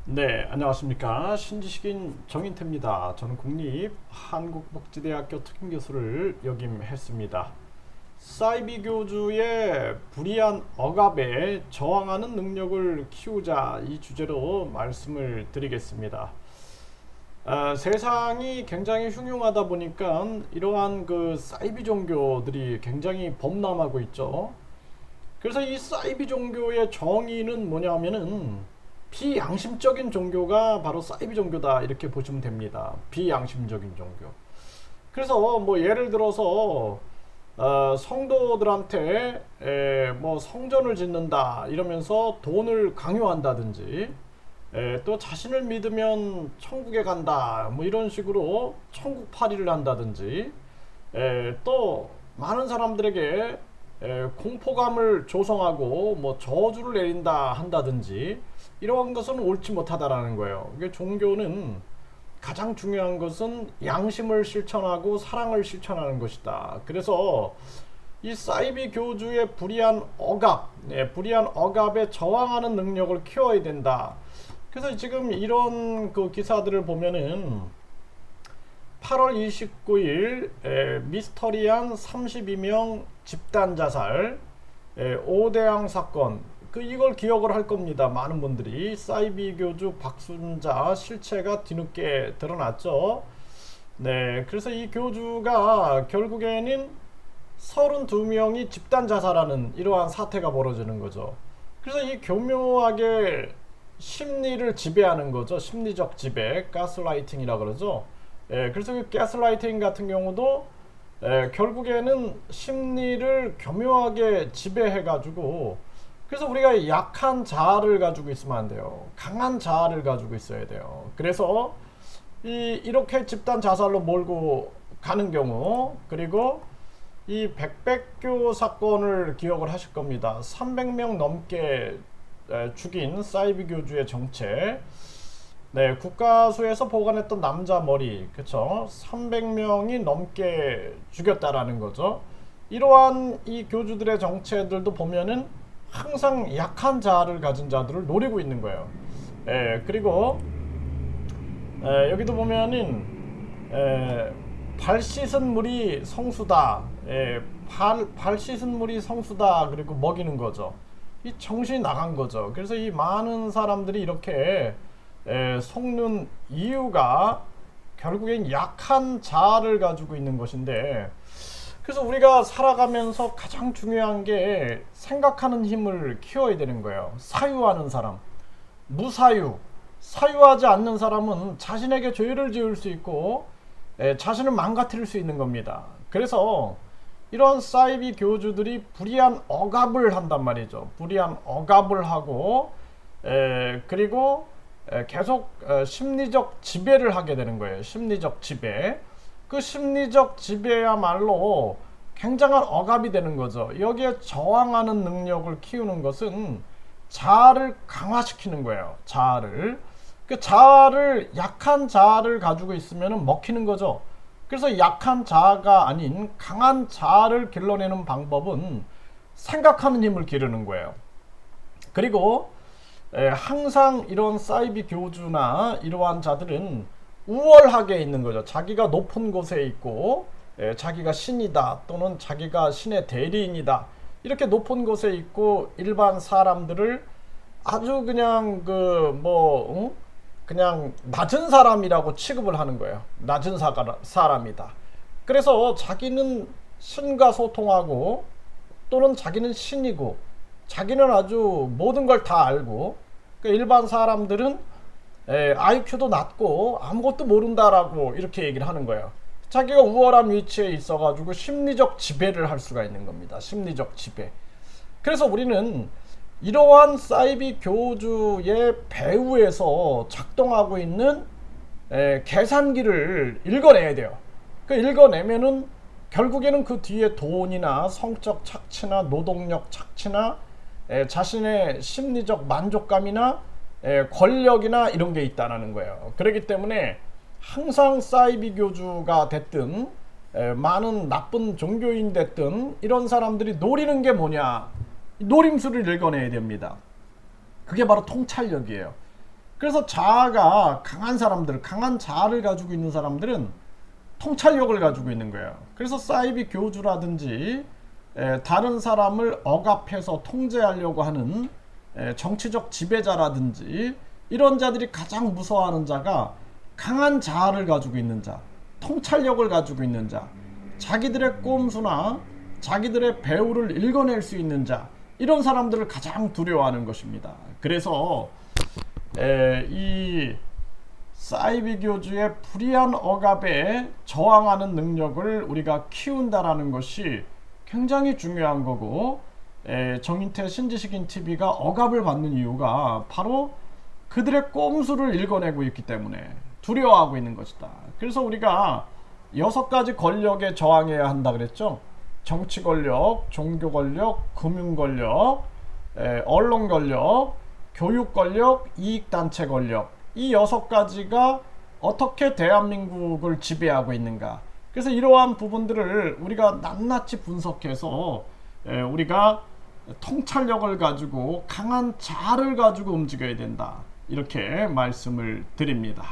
네, 안녕하십니까. 신지식인 정인태입니다. 저는 국립한국복지대학교 특임교수를 역임했습니다. 사이비 교주의 불이한 억압에 저항하는 능력을 키우자 이 주제로 말씀을 드리겠습니다. 세상이 굉장히 흉흉하다 보니까 이러한 그 사이비 종교들이 굉장히 범람하고 있죠. 그래서 이 사이비 종교의 정의는 뭐냐면은 비양심적인 종교가 바로 사이비 종교다 이렇게 보시면 됩니다. 비양심적인 종교. 그래서 뭐 예를 들어서 성도들한테 뭐 성전을 짓는다 이러면서 돈을 강요한다든지 또 자신을 믿으면 천국에 간다 뭐 이런 식으로 천국팔이를 한다든지 또 많은 사람들에게 공포감을 조성하고 뭐 저주를 내린다 한다든지 이러한 것은 옳지 못하다라는 거예요. 이게 종교는 가장 중요한 것은 양심을 실천하고 사랑을 실천하는 것이다. 그래서 이 사이비 교주의 불이한 억압, 불이한 억압에 저항하는 능력을 키워야 된다. 그래서 지금 이런 그 기사들을 보면은 8월 29일 미스터리한 32명 집단 자살 5대양 사건 이걸 기억을 할 겁니다. 많은 분들이 사이비 교주 박순자 실체가 뒤늦게 드러났죠. 네, 그래서 이 교주가 결국에는 32명이 집단 자살하는 이러한 사태가 벌어지는 거죠. 그래서 이 교묘하게 심리를 지배하는 거죠. 심리적 지배, 가스라이팅이라 그러죠. 그래서 그 가스라이팅 같은 경우도 결국에는 심리를 교묘하게 지배해가지고 그래서 우리가 약한 자아를 가지고 있으면 안 돼요. 강한 자아를 가지고 있어야 돼요. 그래서 이렇게 집단 자살로 몰고 가는 경우 그리고 이 백백교 사건을 기억을 하실 겁니다. 300명 넘게 죽인 사이비 교주의 정체. 네, 국가수에서 보관했던 남자 머리, 그쵸? 300명이 넘게 죽였다라는 거죠. 이러한 이 교주들의 정체들도 보면은 항상 약한 자아를 가진 자들을 노리고 있는 거예요. 그리고 여기도 보면은 발 씻은 물이 성수다. 발 씻은 물이 성수다. 그리고 먹이는 거죠. 이 정신이 나간 거죠. 그래서 이 많은 사람들이 이렇게 속는 이유가 결국엔 약한 자아를 가지고 있는 것인데 그래서 우리가 살아가면서 가장 중요한 게 생각하는 힘을 키워야 되는 거예요. 사유하는 사람, 무사유, 사유하지 않는 사람은 자신에게 죄를 지을 수 있고 자신을 망가뜨릴 수 있는 겁니다. 그래서 이런 사이비 교주들이 불이한 억압을 한단 말이죠. 불이한 억압을 하고 그리고 계속 심리적 지배를 하게 되는 거예요. 심리적 지배. 그 심리적 지배야말로 굉장한 억압이 되는 거죠. 여기에 저항하는 능력을 키우는 것은 자아를 강화시키는 거예요. 자아를. 그 자아를 약한 자아를 가지고 있으면 먹히는 거죠. 그래서 약한 자아가 아닌 강한 자아를 길러내는 방법은 생각하는 힘을 기르는 거예요. 그리고 항상 이런 사이비 교주나 이러한 자들은 우월하게 있는 거죠. 자기가 높은 곳에 있고 자기가 신이다 또는 자기가 신의 대리인이다 이렇게 높은 곳에 있고 일반 사람들을 아주 그냥 그냥 낮은 사람이라고 취급을 하는 거예요. 낮은 사람이다. 그래서 자기는 신과 소통하고 또는 자기는 신이고 자기는 아주 모든 걸 다 알고 그러니까 일반 사람들은 IQ도 낮고 아무것도 모른다라고 이렇게 얘기를 하는 거예요. 자기가 우월한 위치에 있어가지고 심리적 지배를 할 수가 있는 겁니다. 심리적 지배. 그래서 우리는 이러한 사이비 교주의 배후에서 작동하고 있는 계산기를 읽어내야 돼요. 그 읽어내면은 결국에는 그 뒤에 돈이나 성적 착취나 노동력 착취나 자신의 심리적 만족감이나 권력이나 이런 게 있다는 거예요. 그렇기 때문에 항상 사이비 교주가 됐든 많은 나쁜 종교인 됐든 이런 사람들이 노리는 게 뭐냐? 노림수를 읽어내야 됩니다. 그게 바로 통찰력이에요. 그래서 자아가 강한 사람들, 강한 자아를 가지고 있는 사람들은 통찰력을 가지고 있는 거예요. 그래서 사이비 교주라든지 다른 사람을 억압해서 통제하려고 하는 정치적 지배자라든지 이런 자들이 가장 무서워하는 자가 강한 자아를 가지고 있는 자, 통찰력을 가지고 있는 자, 자기들의 꼼수나 자기들의 배후를 읽어낼 수 있는 자, 이런 사람들을 가장 두려워하는 것입니다. 그래서 이 사이비 교주의 불의한 억압에 저항하는 능력을 우리가 키운다라는 것이 굉장히 중요한 거고, 정인태 신지식인 TV가 억압을 받는 이유가 바로 그들의 꼼수를 읽어내고 있기 때문에 두려워하고 있는 것이다. 그래서 우리가 6가지 권력에 저항해야 한다 그랬죠. 정치 권력, 종교 권력, 금융 권력, 언론 권력, 교육 권력, 이익단체 권력, 이 6가지가 어떻게 대한민국을 지배하고 있는가. 그래서 이러한 부분들을 우리가 낱낱이 분석해서 우리가 통찰력을 가지고 강한 자아를 가지고 움직여야 된다, 이렇게 말씀을 드립니다.